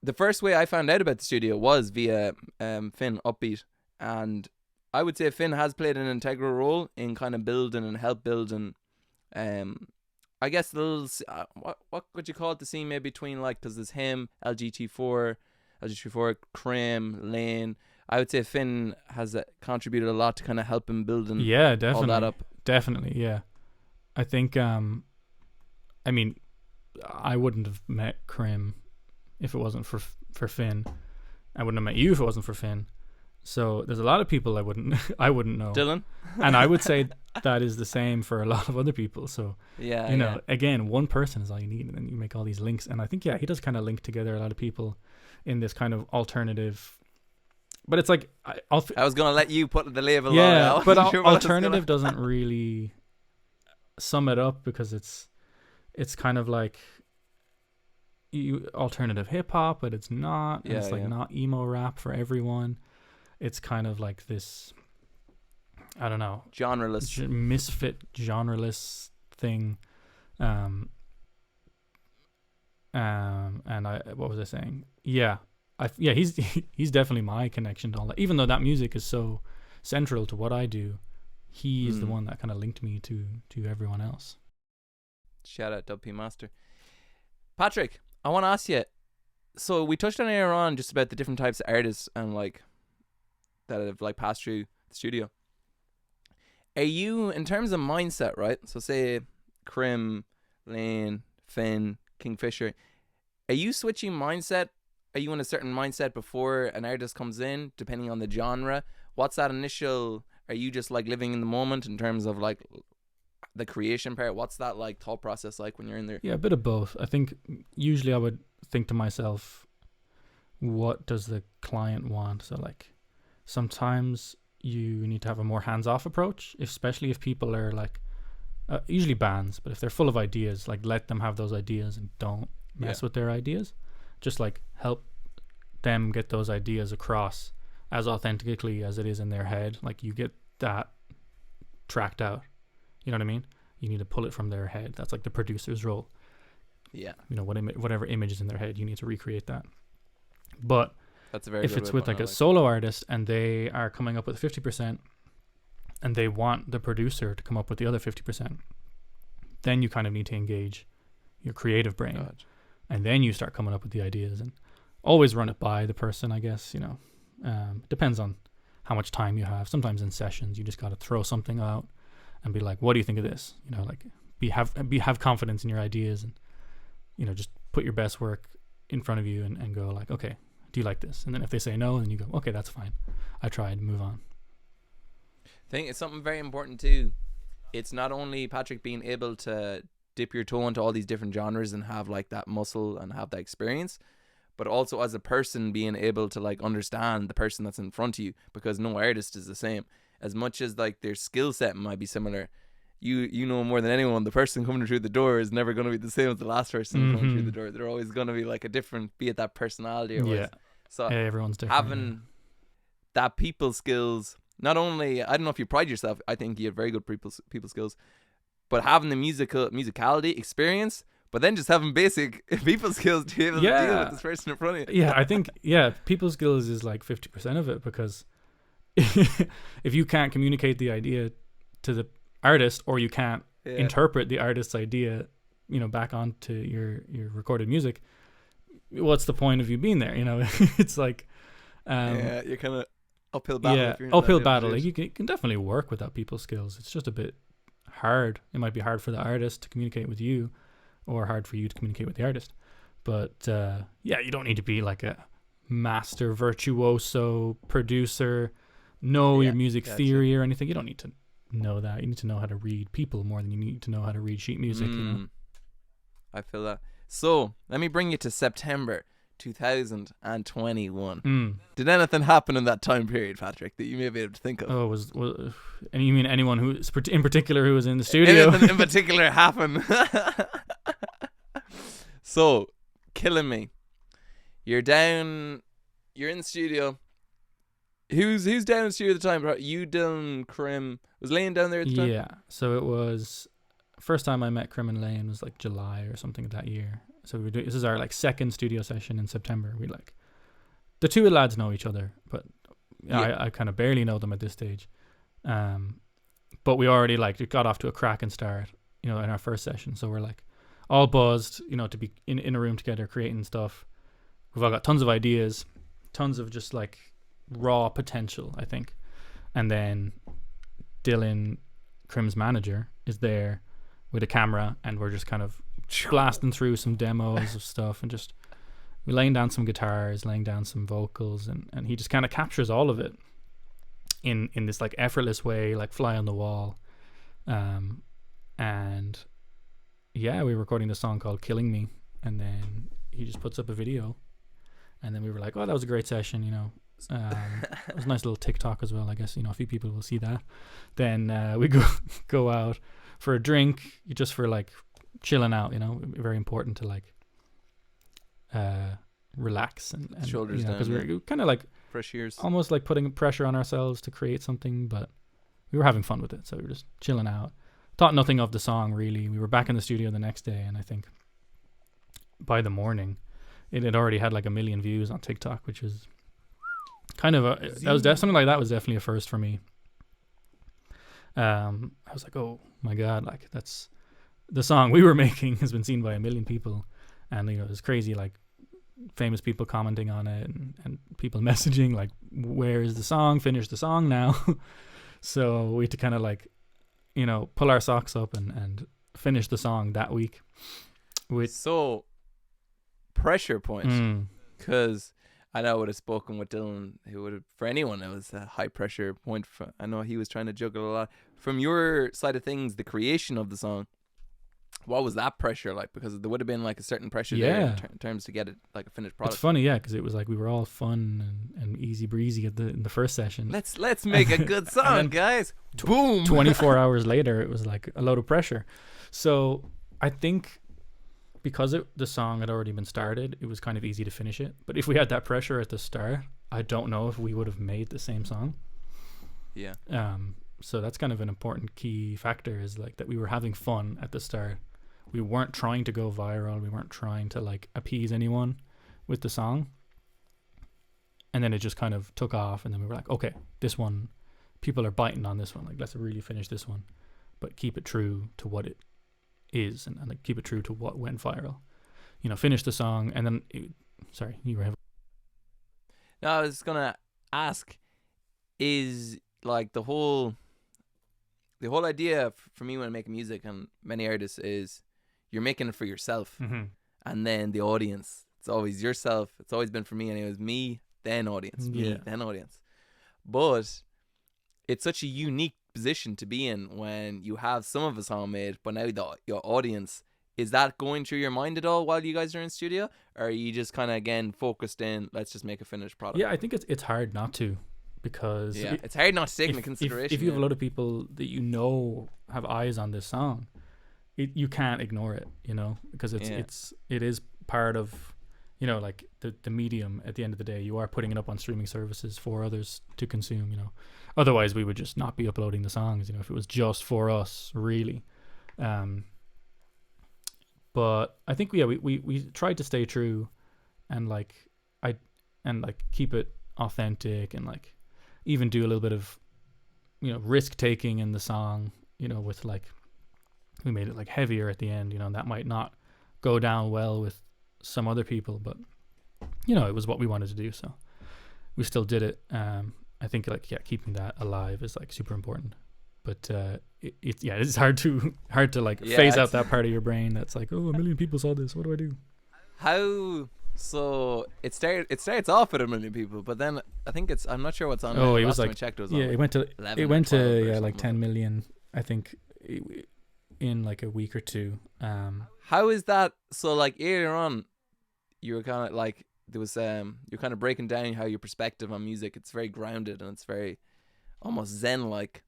S2: The first way I found out about the studio was via Finn Upbeat, and I would say Finn has played an integral role in kind of building and help building. I guess the little what would you call it, the scene maybe between, like, because there's him, LGT4, Krim, Lane. I would say Finn has contributed a lot to kind of help him building all that up.
S3: Definitely, yeah. I think, I mean, I wouldn't have met Krim if it wasn't for Finn. I wouldn't have met you if it wasn't for Finn. So there's a lot of people I wouldn't know.
S2: Dylan?
S3: And I would say that is the same for a lot of other people. So, again, one person is all you need, and then you make all these links. And I think, he does kind of link together a lot of people in this kind of alternative. But it's like I
S2: was going to let you put the label on it.
S3: Yeah, but alternative doesn't really sum it up, because it's kind of like alternative hip hop, but it's not. And it's like not emo rap for everyone. It's kind of like this, I don't know,
S2: genreless,
S3: misfit genreless thing. And what was I saying? Yeah. He's definitely my connection to all that. Even though that music is so central to what I do, he is the one that kind of linked me to everyone else.
S2: Shout out Dub P Master. Patrick, I want to ask you, so we touched on earlier on just about the different types of artists and like that have like passed through the studio. Are you, in terms of mindset, right? So say Krim, Lane, Finn, Kingfisher, are you switching mindset? Are you in a certain mindset before an artist comes in, depending on the genre? What's that initial, are you just like living in the moment in terms of like the creation part? What's that like thought process like when you're in there?
S3: Yeah, a bit of both. I think usually I would think to myself, what does the client want? So like sometimes you need to have a more hands-off approach, especially if people are like, usually bands, but if they're full of ideas, like let them have those ideas and don't mess with their ideas. Just like help them get those ideas across as authentically as it is in their head. Like you get that tracked out. You know what I mean? You need to pull it from their head. That's like the producer's role.
S2: Yeah.
S3: Whatever image is in their head, you need to recreate that. But
S2: that's a very
S3: if it's with like a solo artist and they are coming up with 50% and they want the producer to come up with the other 50%, then you kind of need to engage your creative brain.
S2: God.
S3: And then you start coming up with the ideas, and always run it by the person, I guess, depends on how much time you have. Sometimes in sessions, you just got to throw something out and be like, what do you think of this? Have confidence in your ideas, and, just put your best work in front of you and go like, okay, do you like this? And then if they say no, then you go, okay, that's fine. I tried, move on.
S2: I think it's something very important too. It's not only, Patrick, being able to dip your toe into all these different genres and have like that muscle and have that experience, but also as a person being able to like understand the person that's in front of you, because no artist is the same. As much as like their skill set might be similar, you know more than anyone, the person coming through the door is never going to be the same as the last person coming through the door. They're always going to be like a different, be it that personality or what. So
S3: everyone's different.
S2: Having that people skills, not only, I don't know if you pride yourself, I think you have very good people skills, but having the musicality experience, but then just having basic people skills to be able to deal with this person in front of you.
S3: Yeah, I think, people skills is like 50% of it, because if you can't communicate the idea to the artist, or you can't interpret the artist's idea, back onto your recorded music, what's the point of you being there? It's like,
S2: you're kind of uphill battle.
S3: Yeah, uphill battle. Like, you can definitely work without people skills. It's just a bit hard. It might be hard for the artist to communicate with you, or hard for you to communicate with the artist. But you don't need to be like a master virtuoso producer, your music theory or anything. You don't need to know that. You need to know how to read people more than you need to know how to read sheet music.
S2: I feel that. So let me bring you to September 2021. Did anything happen in that time period, Patrick, that you may be able to think of?
S3: Oh, and you mean anyone who in particular who was in the studio?
S2: Anything in particular happened? So, Killing Me. You're in the studio. Who's down in the studio at the time? You, Dylan, Krim. Was Lane down there at the time?
S3: Yeah. So it was, first time I met Krim and Lane was like July or something of that year. So this is our like second studio session in September. We like, the two lads know each other, but I kind of barely know them at this stage. But we already like got off to a cracking start, in our first session. So we're like all buzzed, to be in a room together creating stuff. We've all got tons of ideas, tons of just like raw potential, I think. And then Dylan, Krim's manager, is there with a camera, and we're just kind of blasting through some demos of stuff, and just we're laying down some guitars, laying down some vocals, and he just kind of captures all of it in this like effortless way, like fly on the wall. And we were recording this song called Killing Me, and then he just puts up a video, and then we were like, oh, that was a great session, it was a nice little TikTok as well, I guess, a few people will see that. Then we go out for a drink, just for like chilling out, very important to like relax and
S2: shoulders down,
S3: because we're kind of like
S2: fresh ears,
S3: almost like putting pressure on ourselves to create something, but we were having fun with it, so we were just chilling out. Thought nothing of the song really. We were back in the studio the next day, and I think by the morning it had already had like 1 million views on TikTok, which was kind of something like that was definitely a first for me. I was like, oh my god, like that's the song we were making has been seen by 1 million people, and it was crazy, like famous people commenting on it, and people messaging like, where is the song, finish the song now. So we had to kind of like pull our socks up and finish the song that week with
S2: pressure points, because I know I would have spoken with Dylan, who would have, for anyone, it was a high pressure point. I know he was trying to juggle a lot. From your side of things, the creation of the song, what was that pressure like? Because there would have been like a certain pressure there in terms to get it like a finished product.
S3: It's funny, because it was like we were all fun and easy breezy in the first session.
S2: Let's make a good song, guys. Boom.
S3: 24 hours later, it was like a load of pressure. So I think because the song had already been started, it was kind of easy to finish it. But if we had that pressure at the start, I don't know if we would have made the same song.
S2: Yeah.
S3: So that's kind of an important key factor, is like that we were having fun at the start. We weren't trying to go viral. We weren't trying to like appease anyone with the song. And then it just kind of took off, and then we were like, okay, this one, people are biting on this one. Like, let's really finish this one, but keep it true to what it is, and like keep it true to what went viral. You know, finish the song and then sorry, you were having.
S2: No, I was gonna ask, is like the whole idea for me when I make music and many artists is you're making it for yourself, and then the audience. It's always yourself. It's always been for me, and it was me, then audience, me, then audience. But it's such a unique position to be in when you have some of a song made, but now your audience. Is that going through your mind at all while you guys are in studio, or are you just kind of again focused in? Let's just make a finished product.
S3: Yeah, I think it's hard not to, because
S2: it's hard not to take into consideration.
S3: If you have a lot of people that you know have eyes on this song, you can't ignore it, you know, because it is part of, you know, like the medium. At the end of the day, you are putting it up on streaming services for others to consume, you know. Otherwise, we would just not be uploading the songs, you know, if it was just for us, really. But I think we tried to stay true, and like keep it authentic, and like even do a little bit of, you know, risk taking in the song, you know, with like we made it like heavier at the end, you know, and that might not go down well with some other people, but you know, it was what we wanted to do, so we still did it. I think like keeping that alive is like super important. But it's hard to like phase out that part of your brain that's like, oh, 1 million people saw this, what do I do?
S2: How? So it starts off with 1 million people, but then I think I'm not sure what's on.
S3: Oh, it was like, it went to like 10 million, I think, in like a week or two.
S2: How is that? So like earlier on, you were kind of like there was you're kind of breaking down how your perspective on music. It's very grounded and it's very almost zen like.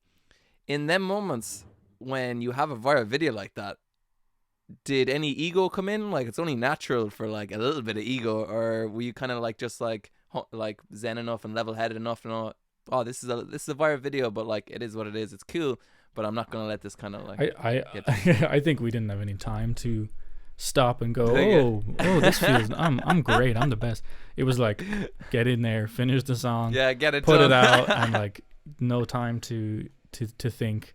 S2: In them moments when you have a viral video like that, did any ego come in? Like it's only natural for like a little bit of ego, or were you kind of like just like zen enough and level headed enough to know, oh, this is a viral video, but like it is what it is. It's cool, but I'm not gonna let this kind of like.
S3: I think we didn't have any time to stop and go, oh, this feels. I'm great. I'm the best. It was like get in there, finish the song,
S2: get it,
S3: put
S2: done.
S3: it out, and like no time to think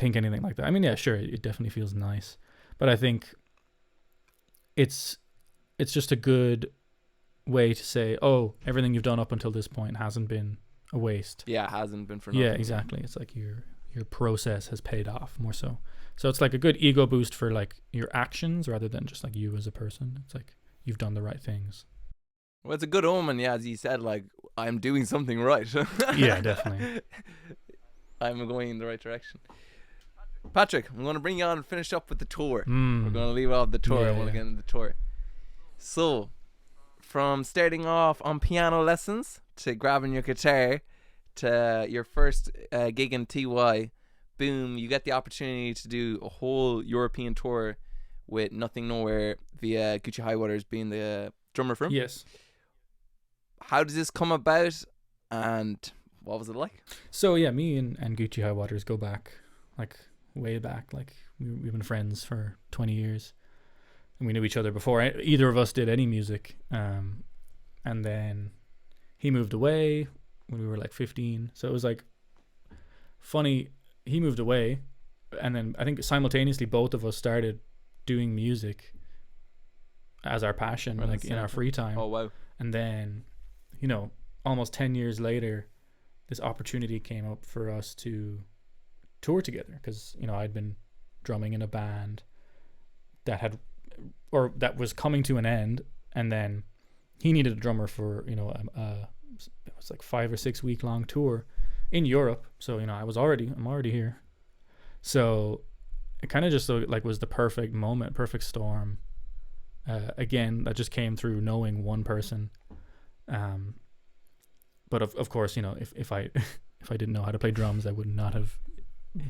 S3: anything like that. I mean, yeah, sure, it definitely feels nice, but I think it's just a good way to say, oh, everything you've done up until this point hasn't been a waste.
S2: Yeah, it hasn't been for nothing.
S3: Yeah, exactly. It's like your process has paid off more so. So it's like a good ego boost for like your actions rather than just like you as a person. It's like you've done the right things.
S2: Well, it's a good omen, yeah, as you said, like I'm doing something right.
S3: Yeah, definitely.
S2: I'm going in the right direction. Patrick, I'm going to bring you on and finish up with the tour. We're going to leave off the tour. I want to get into the tour. So, from starting off on piano lessons to grabbing your guitar to your first gig in TY, boom, you get the opportunity to do a whole European tour with Nothing Nowhere via Gucci Highwaters being the drummer for him.
S3: Yes.
S2: How does this come about, and what was it like?
S3: So yeah, me and Gucci Highwaters go back, like way back. Like we've been friends for 20 years, and we knew each other before either of us did any music. And then he moved away when we were like 15. So it was like funny. He moved away, and then I think simultaneously both of us started doing music as our passion, like in our free time.
S2: Oh wow!
S3: And then, you know, almost 10 years later, this opportunity came up for us to tour together, because, you know, I'd been drumming in a band that was coming to an end, and then he needed a drummer for, you know, it was like 5 or 6 week long tour in Europe. So, you know, I'm already here. So it kind of just like was the perfect moment, perfect storm. Again, that just came through knowing one person. But of course, you know, if I didn't know how to play drums, I would not have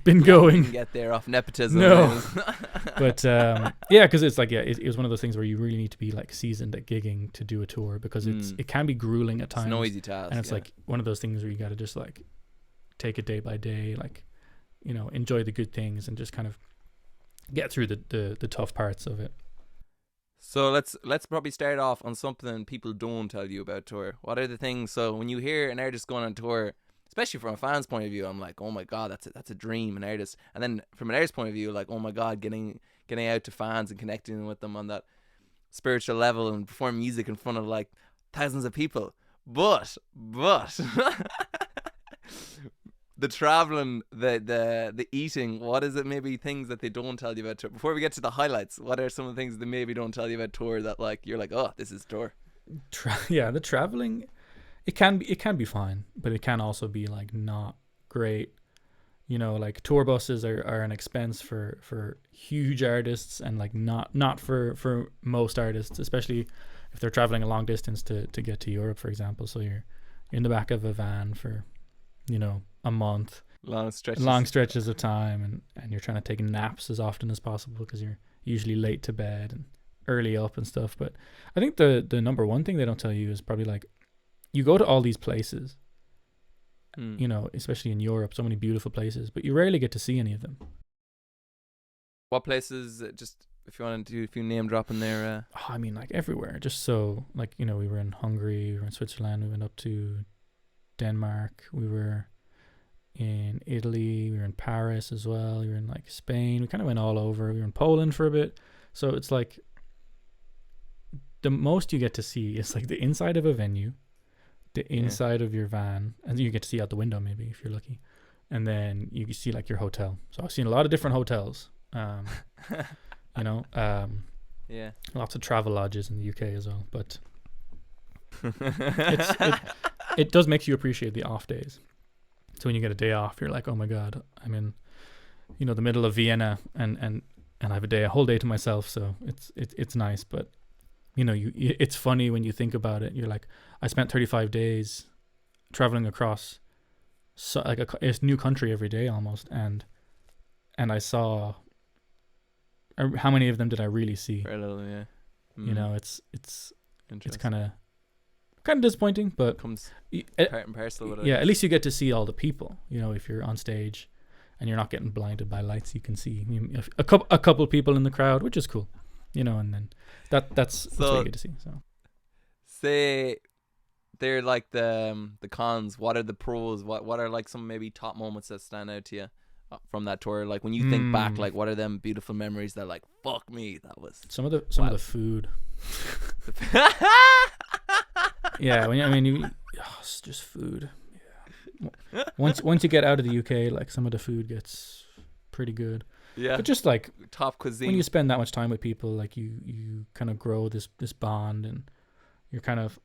S3: been going.
S2: You can get there off nepotism.
S3: No. But yeah, because it's like, it was one of those things where you really need to be like seasoned at gigging to do a tour, because it can be grueling at times.
S2: It's no easy task.
S3: And it's like one of those things where you got to just like take it day by day, like, you know, enjoy the good things and just kind of get through the tough parts of it.
S2: So let's probably start off on something people don't tell you about tour. What are the things? So when you hear an artist going on tour, especially from a fan's point of view, I'm like, oh my god, that's a dream, an artist. And then from an artist's point of view, like, oh my god, getting out to fans and connecting with them on that spiritual level and performing music in front of like thousands of people. But the traveling, the eating, what is it? Maybe things that they don't tell you about tour. Before we get to the highlights, what are some of the things they maybe don't tell you about tour that like you're like, oh, this is tour?
S3: The traveling, it can be fine, but it can also be like not great. You know, like tour buses are an expense for huge artists, and like not for most artists, especially if they're traveling a long distance to get to Europe, for example. So you're in the back of a van for, you know, a month, long stretches of time, and you're trying to take naps as often as possible because you're usually late to bed and early up and stuff. But I think the number one thing they don't tell you is probably like, you go to all these places, you know, especially in Europe, so many beautiful places, but you rarely get to see any of them.
S2: What places, just if you want to do a few name dropping there?
S3: I mean, like everywhere. Just so, like, you know, we were in Hungary, we were in Switzerland, we went up to Denmark, we were in Italy, we were in Paris as well, we were in like Spain, we kind of went all over, we were in Poland for a bit. So it's like the most you get to see is like the inside of a venue, the inside of your van, and you get to see out the window maybe if you're lucky, and then you see like your hotel. So I've seen a lot of different hotels, you know, lots of travel lodges in the UK as well, but it does make you appreciate the off days. So when you get a day off, you're like, oh my god, I'm in, you know, the middle of Vienna, and I have a whole day to myself. So it's nice, but you know, it's funny when you think about it. You're like, I spent 35 days traveling across like a new country every day almost, and I saw, how many of them did I really see?
S2: Very little, yeah.
S3: You know, it's kind of disappointing, but
S2: comes part and parcel with it.
S3: Yeah, at least you get to see all the people. You know, if you're on stage and you're not getting blinded by lights, you can see a couple people in the crowd, which is cool. You know, and then that's what you get to see. So,
S2: say they're like the cons. What are the pros? What are like some maybe top moments that stand out to you from that tour? Like when you think back, like what are them beautiful memories that like, fuck me, that was
S3: some of the food. Yeah, it's just food. Yeah. Once you get out of the UK, like some of the food gets pretty good.
S2: Yeah.
S3: But just like
S2: top cuisine.
S3: When you spend that much time with people, like you kind of grow this bond, and you're kind of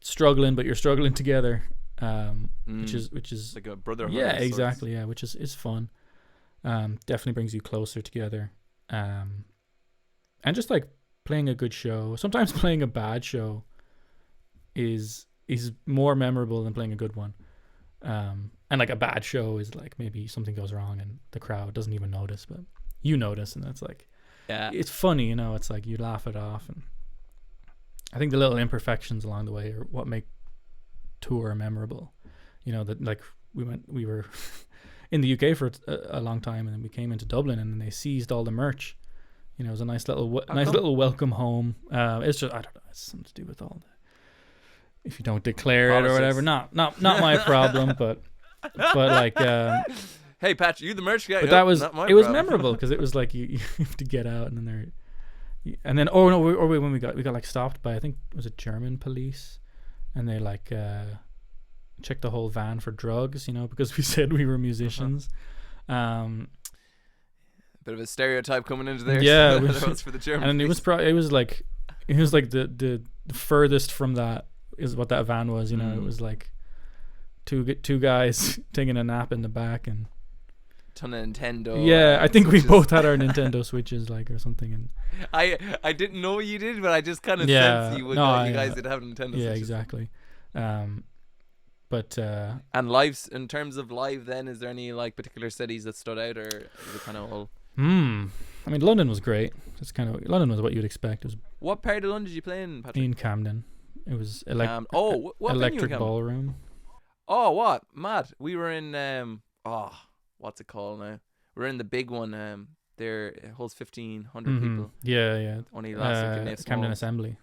S3: struggling, but you're struggling together. Which is
S2: like a brotherhood.
S3: Yeah, exactly. Yeah, which is fun. Definitely brings you closer together. And just like playing a good show. Sometimes playing a bad show is more memorable than playing a good one. And like a bad show is like maybe something goes wrong and the crowd doesn't even notice, but you notice, and that's like, it's funny, you know. It's like you laugh it off, and I think the little imperfections along the way are what make tour memorable. You know, that like we were in the UK for a long time, and then we came into Dublin, and then they seized all the merch. You know, it was a nice little welcome home. It's just, I don't know, it's something to do with all the, if you don't declare it or whatever, not my problem, but like,
S2: hey Patrick, you the merch guy.
S3: But that was, it was memorable because it was like you have to get out, and then when we got like stopped by, I think, was it German police, and they like checked the whole van for drugs, you know, because we said we were musicians.
S2: Bit of a stereotype coming into there.
S3: Yeah,
S2: for the German.
S3: And it was like the furthest from that is what that van was, you know. It was like two guys taking a nap in the back, and
S2: ton of Nintendo.
S3: Yeah, I think we both had our Nintendo Switches, like, or something. And
S2: I didn't know you did, but I just kind of sense you would. You guys did have Nintendo Switches.
S3: Yeah, exactly. But
S2: and lives, in terms of live, then is there any like particular cities that stood out, or is it kind of all?
S3: I mean, London was great. London was what you'd expect. It was.
S2: What part of London did you play in, Patrick?
S3: In Camden. It was
S2: what
S3: Electric Ballroom.
S2: Oh, what? Mad. We were in what's it called now? We're in the big one. There it holds 1,500 people.
S3: Yeah.
S2: Only last Camden
S3: Camden Assembly.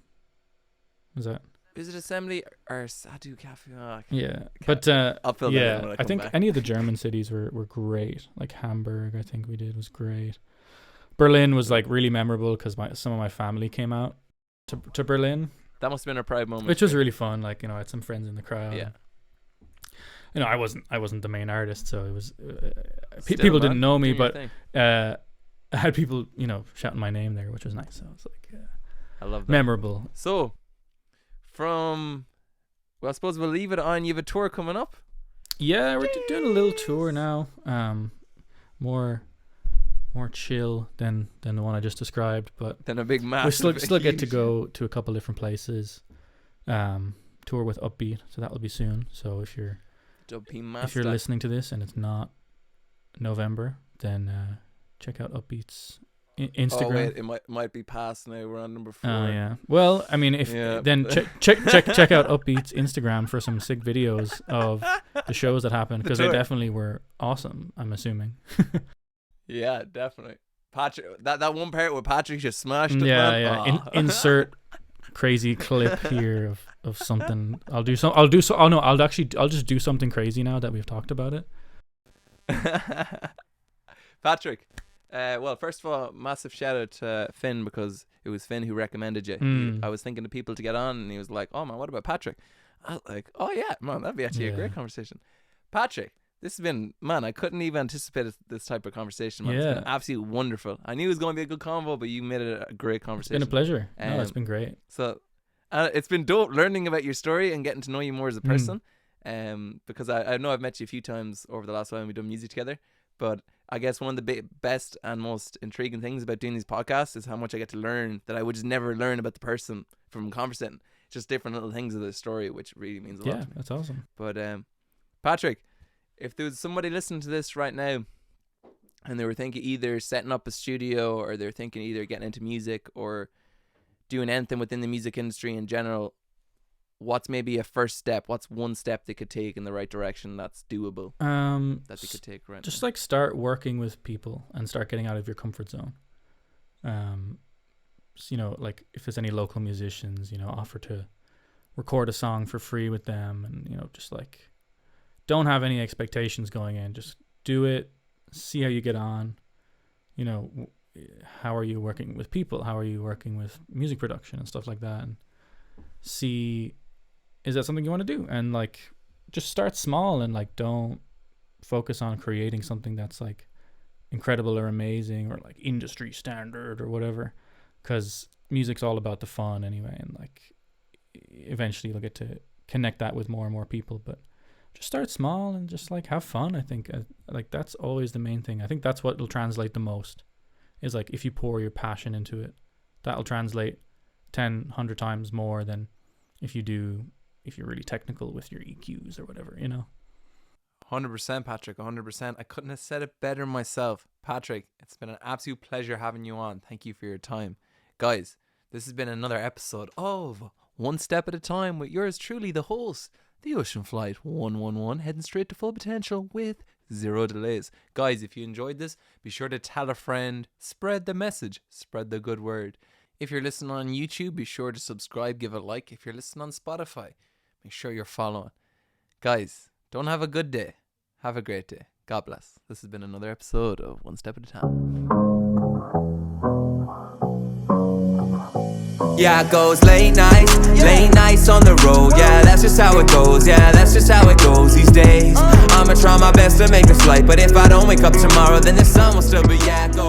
S3: Was that?
S2: Is it Assembly or Sadu Cafe? Oh,
S3: Yeah,
S2: can't-
S3: but
S2: I'll fill that in
S3: yeah,
S2: when I
S3: I
S2: come
S3: think
S2: back.
S3: any of the German cities were great. Like Hamburg, I think we did was great. Berlin was like really memorable because some of my family came out to Berlin,
S2: That must have been a proud moment.
S3: which was really fun. Like, you know, I had some friends in the crowd.
S2: Yeah.
S3: You know, I wasn't the main artist, so it was
S2: Still,
S3: people
S2: man,
S3: didn't know me,
S2: doing your
S3: but
S2: thing.
S3: I had people, you know, shouting my name there, which was nice. So it was like
S2: I love that.
S3: memorable.
S2: So, well, I suppose we'll leave it on. You have a tour coming up.
S3: Yeah, we're doing a little tour now. More chill than the one I just described, but
S2: Then a big
S3: we
S2: massive.
S3: still get to
S2: huge-
S3: go to a couple different places. Tour with Upbeat, so that will be soon. So if you're listening to this and it's not November, then check out Upbeat's Instagram.
S2: Oh wait, it might be past now. We're on number 4.
S3: Oh yeah. Well, I mean, if
S2: Yeah.
S3: then check out Upbeat's Instagram for some sick videos of the shows that happened, because they
S2: tour.
S3: definitely were awesome. I'm assuming.
S2: Yeah, definitely. Patrick, that one part where Patrick just smashed it.
S3: Yeah,
S2: man.
S3: yeah.
S2: Oh.
S3: Insert crazy clip here of something. I'll just do something crazy now that we've talked about it.
S2: Patrick, well, first of all, massive shout out to Finn, because it was Finn who recommended you.
S3: Mm.
S2: I was thinking of people to get on, and he was like, "Oh man, what about Patrick?" I was like, "Oh yeah, man, that'd be actually a
S3: Yeah.
S2: great conversation." Patrick, this has been, man, I couldn't even anticipate this type of conversation, man. It's
S3: Yeah.
S2: been absolutely wonderful. I knew it was going to be a good convo, but you made it a great
S3: It's
S2: conversation.
S3: been a pleasure. No, it's
S2: Um,
S3: been great.
S2: So it's been dope learning about your story and getting to know you more as a person. Because I know I've met you a few times over the last while we've done music together. But I guess one of the best and most intriguing things about doing these podcasts is how much I get to learn that I would just never learn about the person from conversing. Just different little things of the story, which really means a lot
S3: Yeah,
S2: to me.
S3: that's awesome.
S2: But Patrick, if there was somebody listening to this right now and they were thinking either setting up a studio, or they're thinking either getting into music or doing anything within the music industry in general, what's maybe a first step? What's one step they could take in the right direction that's doable that they could take right
S3: Just
S2: now?
S3: like start working with people and start getting out of your comfort zone. So, you know, like if there's any local musicians, you know, offer to record a song for free with them, and, you know, just like don't have any expectations going in. Just do it, see how you get on. You know, how are you working with people? How are you working with music production and stuff like that? And see, is that something you want to do? And like, just start small, and like, don't focus on creating something that's like incredible or amazing or like industry standard or whatever, because music's all about the fun anyway, and like eventually you'll get to connect that with more and more people. But just start small and just like have fun. I think like that's always the main thing. I think that's what will translate the most, is like if you pour your passion into it, that'll translate 100 times more than if you're really technical with your EQs or whatever, you know.
S2: 100%, Patrick, 100%. I couldn't have said it better myself. Patrick, it's been an absolute pleasure having you on. Thank you for your time. Guys, this has been another episode of One Step at a Time with yours truly, the host, the Ocean Flight 111, heading straight to full potential with zero delays. Guys, if you enjoyed this, be sure to tell a friend, spread the message, spread the good word. If you're listening on YouTube, be sure to subscribe, give it a like. If you're listening on Spotify, make sure you're following. Guys, don't have a good day. Have a great day. God bless. This has been another episode of One Step at a Time.
S1: Yeah, it goes late nights on the road. Yeah, that's just how it goes. Yeah, that's just how it goes these days. I'ma try my best to make this light, but if I don't wake up tomorrow, then the sun will still be. Yeah, it goes